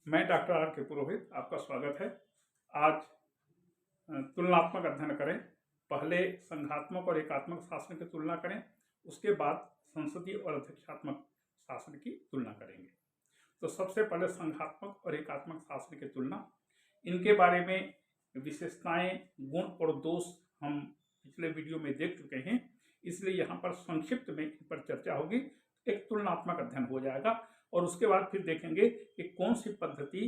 मैं doctor R के पुरोहित आपका स्वागत है। आज तुलनात्मक अध्ययन करें। पहले संघात्मक और एकात्मक शासन की तुलना करें, उसके बाद संसदीय और अध्यक्षात्मक शासन की तुलना करेंगे। तो सबसे पहले संघात्मक और एकात्मक शासन की तुलना, इनके बारे में विशेषताएं, गुण और दोष हम पिछले वीडियो में देख चुके हैं, इसलिए यहाँ पर संक्षिप्त में इन पर चर्चा होगी। एक तुलनात्मक अध्ययन हो जाएगा और उसके बाद फिर देखेंगे कि कौन सी पद्धति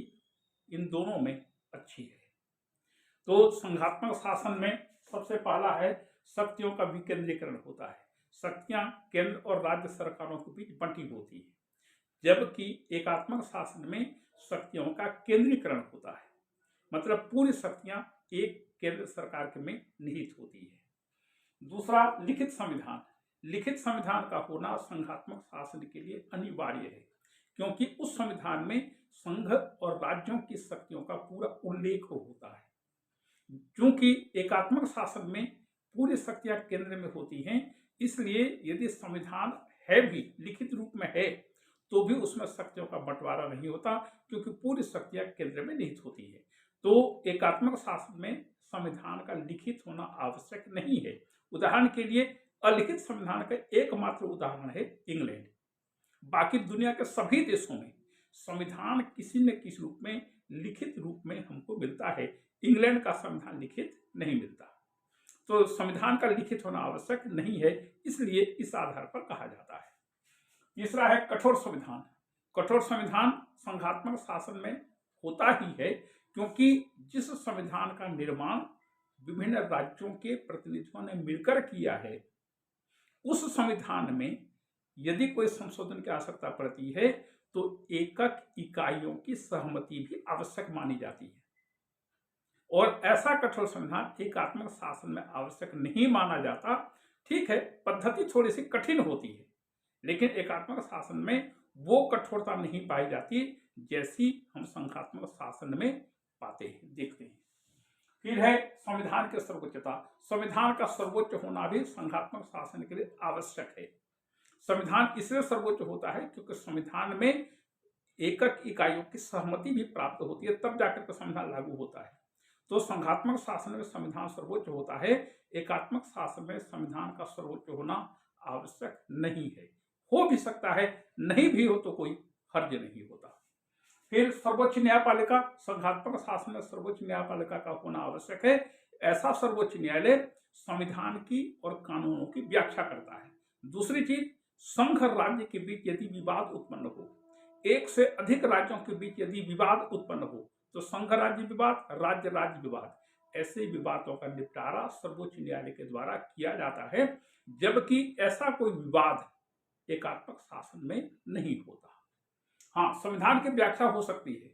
इन दोनों में अच्छी है। तो संघात्मक शासन में सबसे पहला है शक्तियों का विकेंद्रीकरण होता है। शक्तियां केंद्र और राज्य सरकारों के बीच बंटी होती है, जबकि एकात्मक शासन में शक्तियों का केंद्रीकरण होता है, मतलब पूरी शक्तियां एक केंद्र सरकार के में निहित होती है। दूसरा, लिखित संविधान। लिखित संविधान का होना संघात्मक शासन के लिए अनिवार्य है, क्योंकि उस संविधान में संघ और राज्यों की शक्तियों का पूरा उल्लेख होता है। क्योंकि एकात्मक शासन में पूरी शक्तियां केंद्र में होती हैं, इसलिए यदि संविधान है भी लिखित रूप में है तो भी उसमें शक्तियों का बंटवारा नहीं होता, क्योंकि पूरी शक्तियां केंद्र में निहित होती है। तो एकात्मक शासन में संविधान का लिखित होना आवश्यक नहीं है। उदाहरण के लिए अलिखित संविधान का एकमात्र उदाहरण है इंग्लैंड। बाकी दुनिया के सभी देशों में संविधान किसी न किसी रूप में लिखित रूप में हमको मिलता है। इंग्लैंड का संविधान लिखित नहीं मिलता, तो संविधान का लिखित होना आवश्यक नहीं है, इसलिए इस आधार पर कहा जाता है। तीसरा है कठोर संविधान। कठोर संविधान संघात्मक शासन में होता ही है, क्योंकि जिस संविधान का निर्माण विभिन्न राज्यों के प्रतिनिधियों ने मिलकर किया है, उस संविधान में यदि कोई संशोधन की आवश्यकता पड़ती है तो एकक इकाइयों की सहमति भी आवश्यक मानी जाती है। और ऐसा कठोर संविधान एकात्मक शासन में आवश्यक नहीं माना जाता। ठीक है, पद्धति थोड़ी सी कठिन होती है, लेकिन एकात्मक शासन में वो कठोरता नहीं पाई जाती जैसी हम संघात्मक शासन में पाते हैं, देखते हैं। फिर है संविधान की सर्वोच्चता। संविधान का सर्वोच्च होना भी संघात्मक शासन के लिए आवश्यक है। संविधान इसलिए सर्वोच्च होता है क्योंकि संविधान में एकक इकाइयों की सहमति भी प्राप्त होती है, तब जाकर के संविधान लागू होता है। तो संघात्मक शासन में संविधान सर्वोच्च होता है, एकात्मक शासन में संविधान का सर्वोच्च होना आवश्यक नहीं है। हो भी सकता है, नहीं भी हो तो कोई हर्ज नहीं होता। फिर सर्वोच्च न्यायपालिका। संघात्मक शासन में सर्वोच्च न्यायपालिका का होना आवश्यक है। ऐसा सर्वोच्च न्यायालय संविधान की और कानूनों की व्याख्या करता है। दूसरी चीज, संघ राज्य के बीच यदि विवाद उत्पन्न हो, एक से अधिक राज्यों के बीच यदि विवाद उत्पन्न हो, तो संघ राज्य विवाद, राज्य राज्य विवाद, ऐसे विवादों का निपटारा सर्वोच्च न्यायालय के द्वारा किया जाता है, जबकि ऐसा कोई विवाद एकात्मक शासन में नहीं होता। हाँ, संविधान की व्याख्या हो सकती है,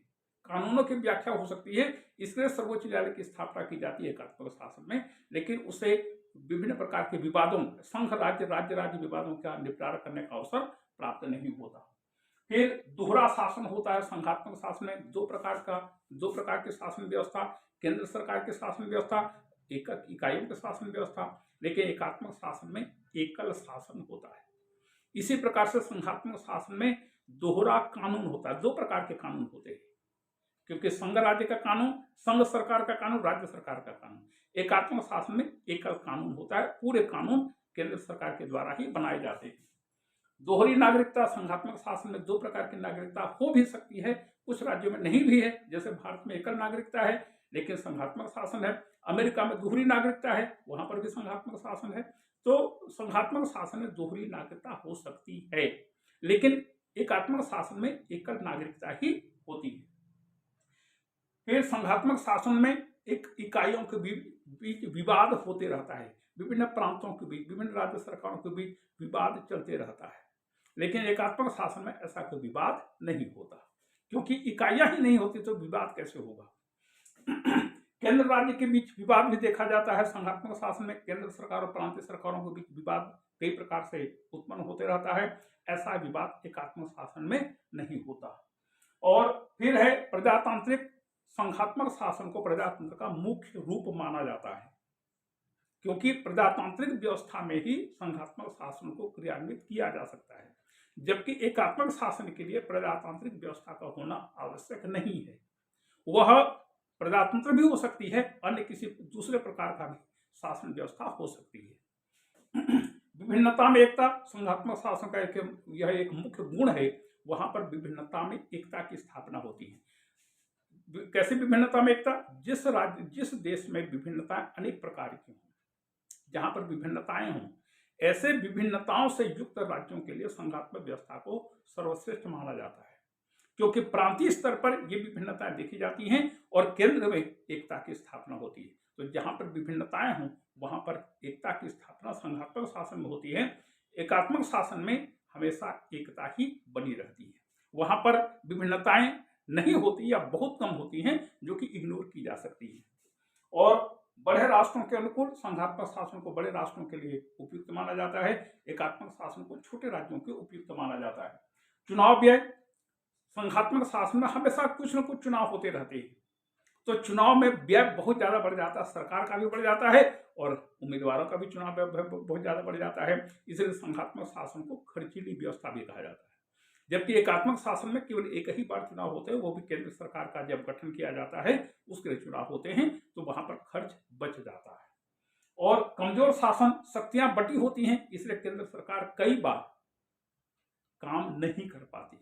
कानूनों की व्याख्या हो सकती है, इसलिए सर्वोच्च न्यायालय की स्थापना की जाती है एकात्मक शासन में, लेकिन उसे विभिन्न प्रकार के विवादों, संघ राज्य राज्य राज्य विवादों का निपटारा करने का अवसर प्राप्त नहीं होता। फिर दोहरा शासन होता है संघात्मक शासन में। दो प्रकार की शासन व्यवस्था, केंद्र सरकार की शासन व्यवस्था, एकक इकाइयों की शासन व्यवस्था, लेकिन एकात्मक शासन में एकल शासन होता है। इसी प्रकार से संघात्मक शासन में दोहरा कानून होता है। दो प्रकार के कानून होते हैं, क्योंकि संघ राज्य का कानून, संघ सरकार का कानून, राज्य सरकार का कानून। एकात्मक शासन में एकल कानून होता है, पूरे कानून केंद्र सरकार के द्वारा ही बनाए जाते हैं। दोहरी नागरिकता। संघात्मक शासन में दो प्रकार की नागरिकता हो भी सकती है, कुछ राज्यों में नहीं भी है, जैसे भारत में एकल नागरिकता है लेकिन संघात्मक शासन है। अमेरिका में दोहरी नागरिकता है, वहां पर भी संघात्मक शासन है। तो संघात्मक शासन में दोहरी नागरिकता हो सकती है, लेकिन एकात्मक शासन में एकल नागरिकता ही होती है। फिर संघात्मक शासन में एक इकाइयों के बीच विवाद होते रहता है, विभिन्न प्रांतों के बीच, विभिन्न राज्य सरकारों के बीच विवाद चलते रहता है, लेकिन एकात्मक शासन में ऐसा कोई विवाद नहीं होता, क्योंकि इकाइयां ही नहीं होती तो विवाद कैसे होगा। केंद्र राज्य के बीच विवाद भी देखा जाता है। संघात्मक शासन में केंद्र सरकार और प्रांतीय सरकारों के बीच विवाद कई प्रकार से उत्पन्न होते रहता है, ऐसा विवाद एकात्मक शासन में नहीं होता। और फिर है प्रजातांत्रिक। संघात्मक शासन को प्रजातंत्र का मुख्य रूप माना जाता है, क्योंकि प्रजातांत्रिक व्यवस्था में ही संघात्मक शासन को क्रियान्वित किया जा सकता है। जबकि एकात्मक शासन के लिए प्रजातांत्रिक व्यवस्था का होना आवश्यक नहीं है। वह प्रजातंत्र भी हो सकती है, अन्य किसी दूसरे प्रकार का भी शासन व्यवस्था हो सकती है। विभिन्नता में एकता संघात्मक शासन का यह एक मुख्य गुण है। वहां पर विभिन्नता में एकता की स्थापना होती है। कैसे विभिन्नता में एकता? जिस देश में विभिन्नताएं अनेक प्रकार की हों, जहां पर विभिन्नताएं हों, ऐसे विभिन्नताओं से युक्त राज्यों के लिए संघात्मक व्यवस्था को सर्वश्रेष्ठ माना जाता है, क्योंकि प्रांतीय स्तर पर ये विभिन्नताएं देखी जाती हैं और केंद्र में एकता की स्थापना होती है। तो जहां पर विभिन्नताएं हों वहां पर एकता की स्थापना संघात्मक शासन में होती है। एकात्मक शासन में हमेशा एकता ही बनी रहती है। वहां पर विभिन्नताएं नहीं होती या बहुत कम होती हैं, जो कि इग्नोर की जा सकती है। और बड़े राष्ट्रों के अनुकूल संघात्मक शासन को बड़े राष्ट्रों के लिए उपयुक्त माना जाता है, एकात्मक शासन को छोटे राज्यों के उपयुक्त माना जाता है। चुनाव व्यय, संघात्मक शासन में हमेशा कुछ न कुछ चुनाव होते रहते हैं, तो चुनाव में व्यय बहुत ज्यादा बढ़ जाता है, सरकार का भी बढ़ जाता है और उम्मीदवारों का भी चुनाव बहुत ज्यादा बढ़ जाता है। इसलिए संघात्मक शासन को खर्चीली व्यवस्था भी कहा जाता है। जबकि एकात्मक शासन में केवल एक ही बार चुनाव होते हैं, वो भी केंद्र सरकार का जब गठन किया जाता है उसके लिए चुनाव होते हैं, तो वहां पर खर्च बच जाता है। और कमजोर शासन, शक्तियां बटी होती हैं, इसलिए केंद्र सरकार कई बार काम नहीं कर पाती।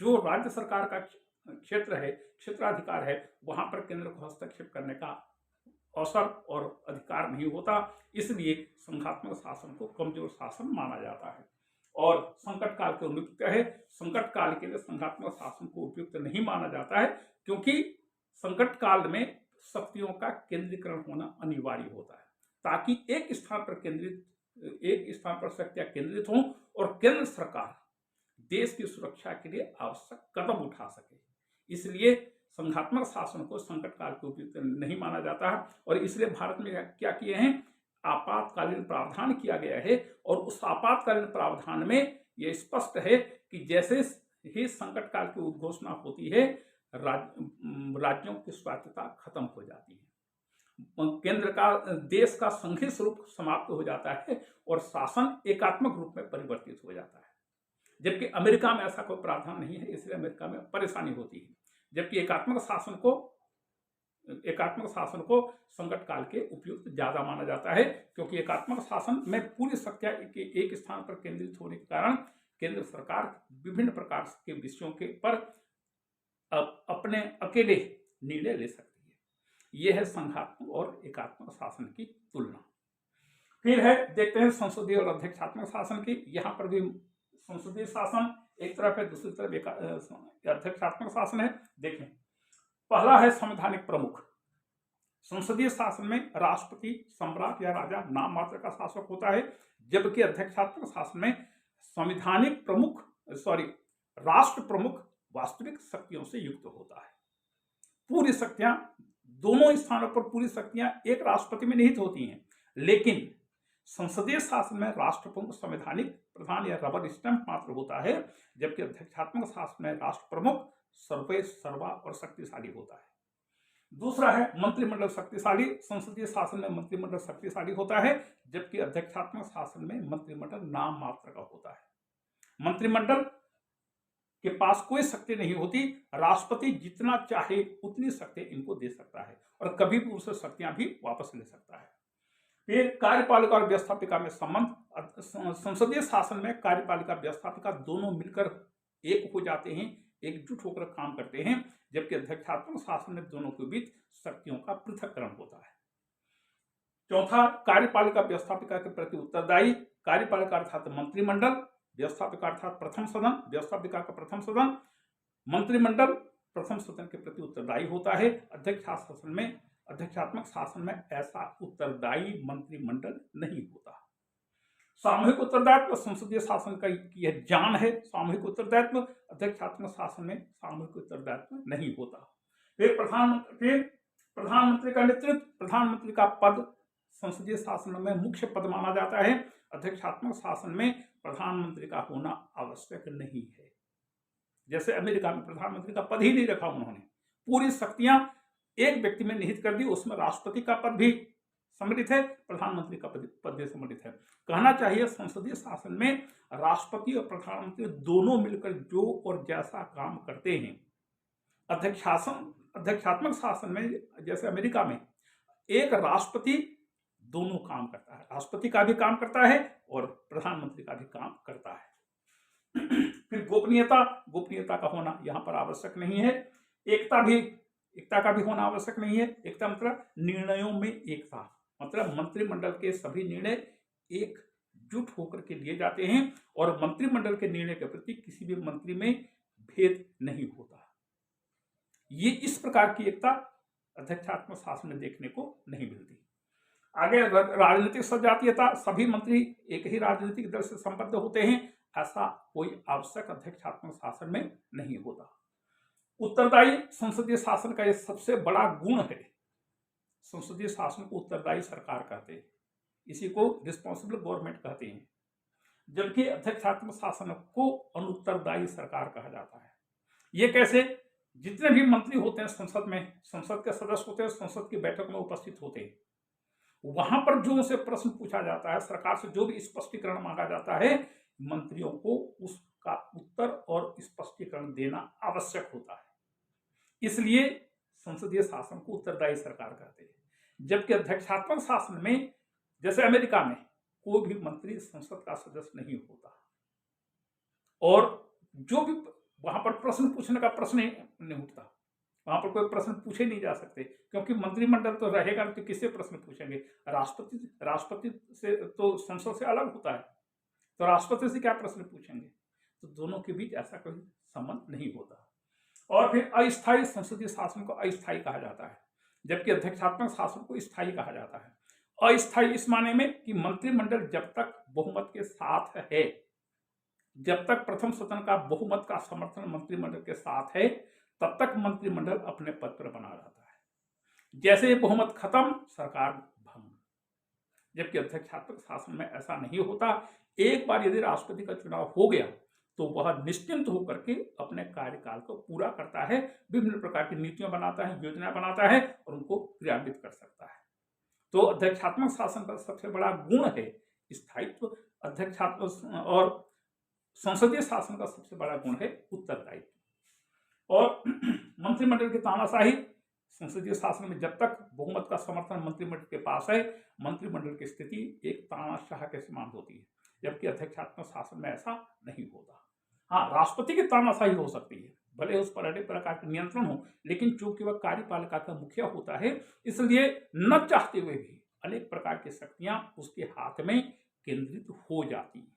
जो राज्य सरकार का क्षेत्र है, क्षेत्राधिकार है, वहां पर केंद्र को हस्तक्षेप करने का अवसर और अधिकार नहीं होता। इसलिए संघात्मक शासन को कमजोर शासन माना जाता है। और संकट काल के उपयुक्त है, संकट काल के लिए संघात्मक शासन को उपयुक्त नहीं माना जाता है, क्योंकि संकट काल में शक्तियों का केंद्रीकरण होना अनिवार्य होता है, ताकि एक स्थान पर शक्तियां केंद्रित हों और केंद्र सरकार देश की सुरक्षा के लिए आवश्यक कदम उठा सके। इसलिए संघात्मक शासन को संकट काल के उपयुक्त नहीं माना जाता है। और इसलिए भारत में क्या किए हैं, आपातकालीन प्रावधान किया गया है, और उस आपातकालीन प्रावधान में यह स्पष्ट है कि जैसे ही संकट काल की उद्घोषणा होती है, राज्यों की स्वायत्तता खत्म हो जाती है, केंद्र का, देश का संघीय स्वरूप समाप्त हो जाता है और शासन एकात्मक रूप में परिवर्तित हो जाता है। जबकि अमेरिका में ऐसा कोई प्रावधान नहीं है, इसलिए अमेरिका में परेशानी होती है। जबकि एकात्मक शासन को संकट काल के उपयुक्त ज्यादा माना जाता है, क्योंकि एकात्मक शासन में पूरी शक्तियां एक स्थान पर केंद्रित होने के कारण केंद्र सरकार विभिन्न प्रकार के विषयों के पर अपने अकेले निर्णय ले सकती है। यह है संघात्मक और एकात्मक शासन की तुलना। फिर है, देखते हैं संसदीय और अध्यक्षात्मक शासन की। यहाँ पर भी संसदीय शासन एक तरफ है, दूसरी तरफ अध्यक्षात्मक शासन है। देखें, पहला है संवैधानिक प्रमुख। संसदीय शासन में राष्ट्रपति, सम्राट या राजा नाम मात्र का शासक होता है, जबकि अध्यक्षात्मक शासन में राष्ट्र प्रमुख वास्तविक शक्तियों से युक्त होता है। पूरी शक्तियां, दोनों स्थानों पर पूरी शक्तियां एक राष्ट्रपति में निहित होती हैं, लेकिन संसदीय शासन में राष्ट्र प्रमुख संवैधानिक प्रधान या रबर स्टैंप मात्र होता है, जबकि अध्यक्षात्मक शासन में राष्ट्र प्रमुख सर्वा और शक्तिशाली होता है। दूसरा है मंत्रिमंडल शक्तिशाली। संसदीय शासन में मंत्रिमंडल शक्तिशाली होता है, जबकि अध्यक्षात्मक शासन में मंत्रिमंडल नाम मात्र का होता है। मंत्रिमंडल के पास कोई शक्ति नहीं होती, राष्ट्रपति जितना चाहे उतनी शक्ति इनको दे सकता है और कभी भी उसे शक्तियां भी वापस ले सकता है। फिर कार्यपालिका और व्यवस्थापिका में संबंध। संसदीय शासन में कार्यपालिका व्यवस्थापिका दोनों मिलकर एक हो जाते हैं, एकजुट होकर काम करते हैं, जबकि अध्यक्षात्मक शासन में दोनों के बीच शक्तियों का पृथक्करण होता है। चौथा, कार्यपालिका व्यवस्थापिका के प्रति उत्तरदायी। कार्यपालिका अर्थात मंत्रिमंडल, व्यवस्थापिका अर्थात प्रथम सदन, व्यवस्थापिका का प्रथम सदन, मंत्रिमंडल प्रथम सदन के प्रति उत्तरदायी होता है। अध्यक्षात्मक शासन में ऐसा उत्तरदायी मंत्रिमंडल नहीं होता। सामूहिक उत्तरदायित्व संसदीय शासन का यह जान है, सामूहिक उत्तरदायित्व। अध्यक्षात्मक शासन में सामूहिक उत्तरदायित्व नहीं होता। फिर प्रधानमंत्री का नेतृत्व। प्रधानमंत्री का पद संसदीय शासन में मुख्य पद माना जाता है, अध्यक्षात्मक शासन में प्रधानमंत्री का होना आवश्यक नहीं है। जैसे अमेरिका में प्रधानमंत्री का पद ही नहीं रखा उन्होंने, पूरी शक्तियां एक व्यक्ति में निहित कर दी, उसमें राष्ट्रपति का पद भी सम्मिलित है, प्रधानमंत्री का पद भी सम्मिलित है। कहना चाहिए संसदीय शासन में राष्ट्रपति और प्रधानमंत्री दोनों मिलकर जो और जैसा काम करते हैं। अध्यक्षात्मक शासन में जैसे अमेरिका में एक राष्ट्रपति दोनों काम करता है, राष्ट्रपति का भी काम करता है और प्रधानमंत्री का भी काम करता है। फिर गोपनीयता का होना यहाँ पर आवश्यक नहीं है। एकता का भी होना आवश्यक नहीं है। एकता मतलब निर्णयों में एकता, मतलब मंत्रिमंडल के सभी निर्णय एकजुट होकर के लिए जाते हैं और मंत्रिमंडल के निर्णय के प्रति किसी भी मंत्री में भेद नहीं होता। ये इस प्रकार की एकता अध्यक्षात्मक शासन में देखने को नहीं मिलती। आगे राजनीतिक सजातीयता, सभी मंत्री एक ही राजनीतिक दल से संबद्ध होते हैं, ऐसा कोई आवश्यक अध्यक्षात्मक शासन में नहीं होता। उत्तरदायी संसदीय शासन का यह सबसे बड़ा गुण है। संसदीय शासन को उत्तरदायी सरकार कहते हैं, इसी को रिस्पॉन्सिबल गवर्नमेंट कहते हैं, जबकि अध्यक्षात्मक शासन को अनुत्तरदायी सरकार कहा जाता है। ये कैसे? जितने भी मंत्री होते हैं संसद में, संसद के सदस्य होते हैं, संसद की बैठक में उपस्थित होते हैं, वहां पर जो उनसे प्रश्न पूछा जाता है, सरकार से जो भी स्पष्टीकरण मांगा जाता है, मंत्रियों को उसका उत्तर और स्पष्टीकरण देना आवश्यक होता है। इसलिए संसदीय शासन को उत्तरदायी सरकार कहते हैं। जबकि अध्यक्षात्मक शासन में जैसे अमेरिका में कोई भी मंत्री संसद का सदस्य नहीं होता और जो भी वहां पर प्रश्न पूछने का प्रश्न नहीं उठता, वहां पर कोई प्रश्न पूछे नहीं जा सकते, क्योंकि मंत्रिमंडल तो रहेगा तो किससे प्रश्न पूछेंगे? राष्ट्रपति से तो संसद से अलग होता है, तो राष्ट्रपति से क्या प्रश्न पूछेंगे? तो दोनों के बीच ऐसा कोई संबंध नहीं होता। और फिर अस्थायी संसदीय शासन को अस्थायी कहा जाता है, जबकि अध्यक्षात्मक शासन को स्थायी कहा जाता है। अस्थायी इस माने में कि मंत्रिमंडल जब तक बहुमत के साथ है, जब तक प्रथम सदन का बहुमत का समर्थन मंत्रिमंडल के साथ है, तब तक मंत्रिमंडल अपने पद पर बना रहता है। जैसे ही बहुमत खत्म, सरकार भंग। जबकि अध्यक्षात्मक शासन में ऐसा नहीं होता। एक बार यदि राष्ट्रपति का चुनाव हो गया तो वह निश्चिंत होकर के अपने कार्यकाल को पूरा करता है, विभिन्न प्रकार की नीतियां बनाता है, योजना बनाता है और उनको क्रियान्वित कर सकता है। तो अध्यक्षात्मक शासन का सबसे बड़ा गुण है स्थायित्व। अध्यक्षात्मक और संसदीय शासन का सबसे बड़ा गुण है उत्तरदायित्व। और मंत्रिमंडल की तानाशाही, संसदीय शासन में जब तक बहुमत का समर्थन मंत्रिमंडल के पास है, मंत्रिमंडल की स्थिति एक तानाशाह के समान होती है, जबकि अध्यक्षात्मक शासन में ऐसा नहीं होता। हाँ, राष्ट्रपति की तानाशाही हो सकती है, भले उस पर अनेक प्रकार के नियंत्रण हो, लेकिन चूंकि वह कार्यपालिका का मुखिया होता है, इसलिए न चाहते हुए भी अनेक प्रकार की शक्तियां उसके हाथ में केंद्रित हो जाती हैं।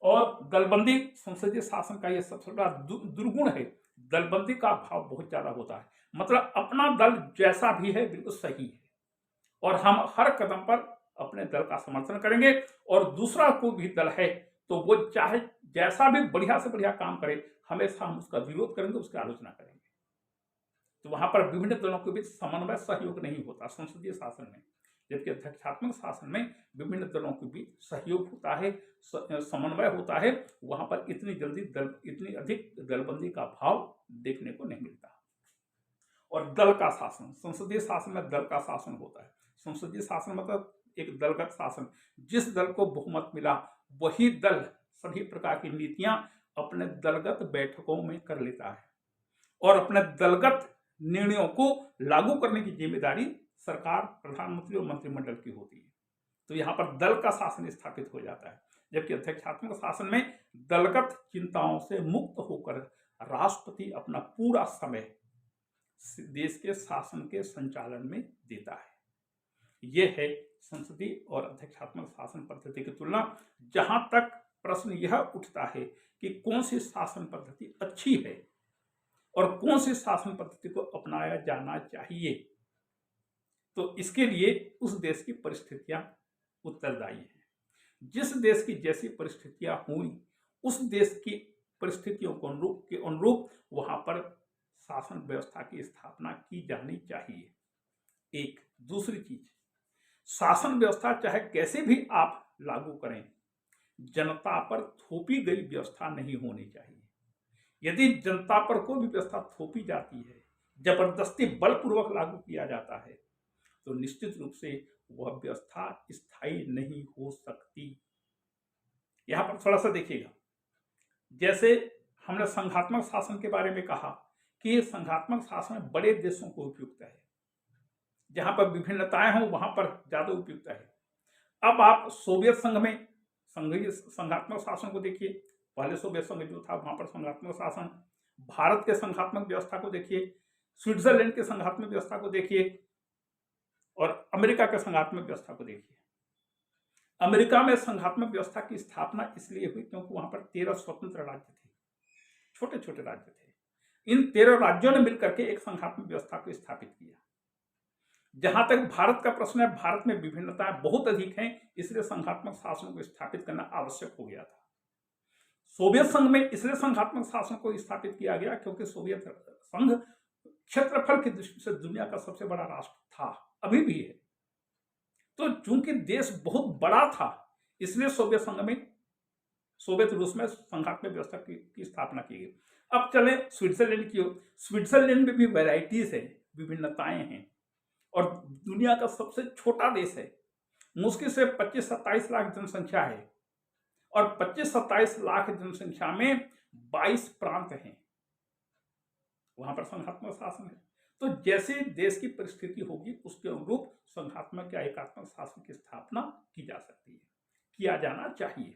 और दलबंदी संसदीय शासन का यह सबसे बड़ा दुर्गुण है। दलबंदी का भाव बहुत ज्यादा होता है, मतलब अपना दल जैसा भी है बिल्कुल सही है और हम हर कदम पर अपने दल का समर्थन करेंगे, और दूसरा कोई भी दल है तो वो चाहे जैसा भी बढ़िया से बढ़िया काम करे, हमेशा हम उसका विरोध करेंगे, उसकी आलोचना करेंगे। तो वहां पर विभिन्न दलों के बीच समन्वय सहयोग नहीं होता संसदीय शासन में, जबकि अध्यक्षात्मक शासन में विभिन्न दलों के बीच सहयोग होता है, समन्वय होता है। वहां पर इतनी अधिक दलबंदी का भाव देखने को नहीं मिलता। और दल का शासन, संसदीय शासन में दल का शासन होता है। संसदीय शासन मतलब एक दलगत शासन, जिस दल को बहुमत मिला वही दल सभी प्रकार की नीतियां अपने दलगत बैठकों में कर लेता है और अपने दलगत निर्णयों को लागू करने की जिम्मेदारी सरकार, प्रधानमंत्री और मंत्रिमंडल की होती है। तो यहाँ पर दल का शासन स्थापित हो जाता है, जबकि अध्यक्षात्मक शासन में दलगत चिंताओं से मुक्त होकर राष्ट्रपति अपना पूरा समय देश के शासन के संचालन में देता है। यह है संसदीय और अध्यक्षात्मक शासन पद्धति की तुलना। जहां तक प्रश्न यह उठता है कि कौन सी शासन पद्धति अच्छी है और कौन सी शासन पद्धति को अपनाया जाना चाहिए, तो इसके लिए उस देश की परिस्थितियां उत्तरदायी हैं। जिस देश की जैसी परिस्थितियां हुई, उस देश की परिस्थितियों के अनुरूप वहां पर शासन व्यवस्था की स्थापना की जानी चाहिए। एक दूसरी चीज, शासन व्यवस्था चाहे कैसे भी आप लागू करें, जनता पर थोपी गई व्यवस्था नहीं होनी चाहिए। यदि जनता पर कोई भी व्यवस्था थोपी जाती है, जबरदस्ती बलपूर्वक लागू किया जाता है, तो निश्चित रूप से वह व्यवस्था स्थायी नहीं हो सकती। यहां पर थोड़ा सा देखिएगा, जैसे हमने संघात्मक शासन के बारे में कहा कि ये संघात्मक शासन बड़े देशों को उपयुक्त है, जहां पर विभिन्नताएं हों वहां पर ज्यादा उपयुक्त है। अब आप सोवियत संघ में संघीय संघात्मक शासन को देखिए, पहले सोवियत संघ जो था वहां पर संघात्मक शासन, भारत के संघात्मक व्यवस्था को देखिए, स्विट्जरलैंड के संघात्मक व्यवस्था को देखिए और अमेरिका के संघात्मक व्यवस्था को देखिए। अमेरिका में संघात्मक व्यवस्था की स्थापना इसलिए हुई क्योंकि वहां पर 13 स्वतंत्र राज्य थे, छोटे छोटे राज्य थे। इन 13 राज्यों ने मिलकर के एक संघात्मक व्यवस्था को स्थापित किया। जहां तक भारत का प्रश्न है, भारत में विभिन्नताएं बहुत अधिक हैं, इसलिए संघात्मक शासन को स्थापित करना आवश्यक हो गया था। सोवियत संघ में इसलिए संघात्मक शासन को स्थापित किया गया क्योंकि सोवियत संघ क्षेत्रफल की दृष्टि से दुनिया का सबसे बड़ा राष्ट्र था, अभी भी है। तो चूंकि देश बहुत बड़ा था, इसलिए सोवियत संघ में, सोवियत रूस में संघात्मक व्यवस्था की स्थापना की गई। अब चले स्विट्जरलैंड की ओर। स्विट्जरलैंड में भी वैरायटीज है, विभिन्नताएं हैं और दुनिया का सबसे छोटा देश है। मुश्किल से 25-27 लाख जनसंख्या है और 25-27 लाख जनसंख्या में 22 प्रांत हैं, वहां पर संघात्मक शासन है। तो जैसे देश की परिस्थिति होगी उसके अनुरूप संघात्मक या एकात्मक शासन की स्थापना की जा सकती है, किया जाना चाहिए।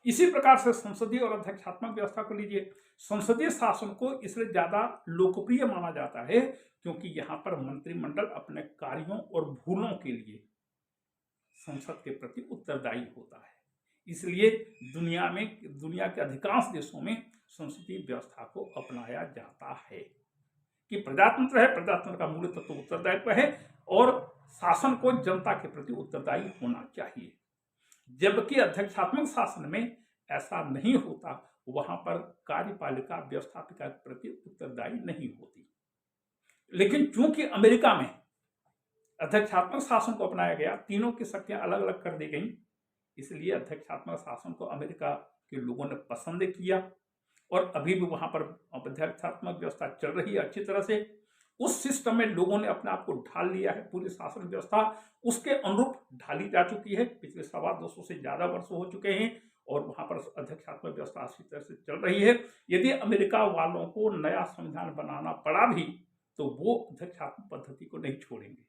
इसी प्रकार से संसदीय और अध्यक्षात्मक व्यवस्था को लीजिए। संसदीय शासन को इसलिए ज्यादा लोकप्रिय माना जाता है क्योंकि यहां पर मंत्रिमंडल अपने कार्यों और भूलों के लिए संसद के प्रति उत्तरदायी होता है। इसलिए दुनिया के अधिकांश देशों में संसदीय व्यवस्था को अपनाया जाता है कि प्रजातंत्र है, प्रजातंत्र का मूल तत्व उत्तरदायित्व है और शासन को जनता के प्रति उत्तरदायी होना चाहिए। जबकि अध्यक्षात्मक शासन में ऐसा नहीं होता, वहां पर कार्यपालिका व्यवस्थापिका के प्रति उत्तरदायी नहीं होती। लेकिन चूंकि अमेरिका में अध्यक्षात्मक शासन को अपनाया गया, तीनों की शक्तियां अलग अलग कर दी गई, इसलिए अध्यक्षात्मक शासन को अमेरिका के लोगों ने पसंद किया और अभी भी वहां पर अध्यक्षात्मक व्यवस्था चल रही है अच्छी तरह से। उस सिस्टम में लोगों ने अपने आप को ढाल लिया है, पूरी शासन व्यवस्था उसके अनुरूप ढाली जा चुकी है। पिछले 250 से ज्यादा वर्ष हो चुके हैं और वहां पर अध्यक्षात्मक व्यवस्था अच्छी तरह से चल रही है। यदि अमेरिका वालों को नया संविधान बनाना पड़ा भी तो वो अध्यक्षात्मक पद्धति को नहीं छोड़ेंगे।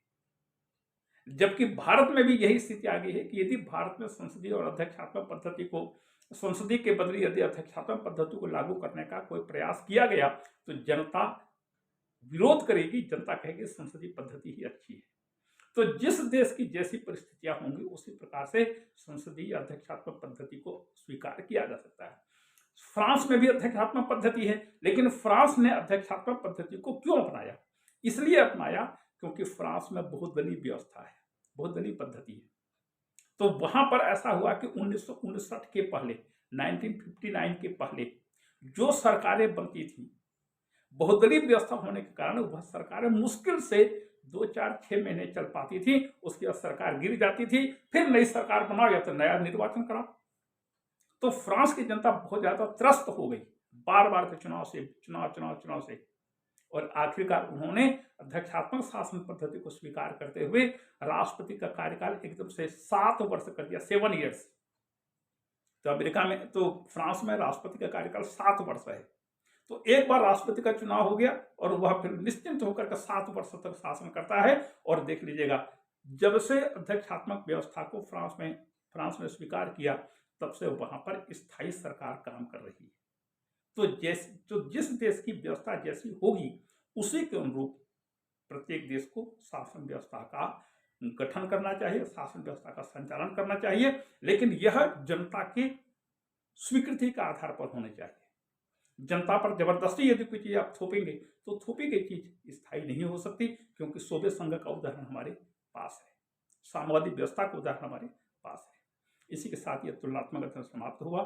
जबकि भारत में भी यही स्थिति आ गई है कि यदि भारत में संसदीय और अध्यक्षात्मक पद्धति को, संसदीय के बदले यदि अध्यक्षात्मक पद्धति को लागू करने का कोई प्रयास किया गया तो जनता विरोध करेगी, जनता कहेगी संसदीय पद्धति ही अच्छी है। तो जिस देश की जैसी परिस्थितियां होंगी उसी प्रकार से संसदीय अध्यक्षात्मक पद्धति को स्वीकार किया जा सकता है। फ्रांस में भी अध्यक्षात्मक पद्धति है, लेकिन फ्रांस ने अध्यक्षात्मक पद्धति को क्यों अपनाया? इसलिए अपनाया क्योंकि फ्रांस में बहुदलीय व्यवस्था है, बहुदलीय पद्धति है। तो वहां पर ऐसा हुआ कि 1959 के पहले, 1959 के पहले जो सरकारें बनती थी, बहुदलीय व्यवस्था होने के कारण वह सरकारें मुश्किल से 2-4-6 महीने चल पाती थी, उसके बाद सरकार गिर जाती थी, फिर नई सरकार बनाओ या तो नया निर्वाचन कराओ। तो फ्रांस की जनता बहुत ज्यादा त्रस्त हो गई बार बार के चुनाव से और आखिरकार उन्होंने अध्यक्षात्मक शासन पद्धति को स्वीकार करते हुए राष्ट्रपति का कार्यकाल एकदम से 7 वर्ष कर दिया, 7 ईयर्स। तो अमेरिका में, तो फ्रांस में राष्ट्रपति का कार्यकाल 7 वर्ष है। तो एक बार राष्ट्रपति का चुनाव हो गया और वह फिर निश्चिंत होकर के 7 वर्ष तक शासन करता है। और देख लीजिएगा, जब से अध्यक्षात्मक व्यवस्था को फ्रांस ने स्वीकार किया, तब से वहां पर स्थायी सरकार काम कर रही है। तो जिस देश की व्यवस्था जैसी होगी उसी के अनुरूप प्रत्येक देश को शासन व्यवस्था का गठन करना चाहिए, शासन व्यवस्था का संचालन करना चाहिए, लेकिन यह जनता की स्वीकृति का आधार पर होने चाहिए। जनता पर जबरदस्ती यदि कोई चीज आप थोपेंगे तो थोपी गई चीज स्थायी नहीं हो सकती, क्योंकि सोवियत संघ का उदाहरण हमारे पास है, साम्यवादी व्यवस्था का उदाहरण हमारे पास है। इसी के साथ यह तुलनात्मक अध्ययन समाप्त हुआ।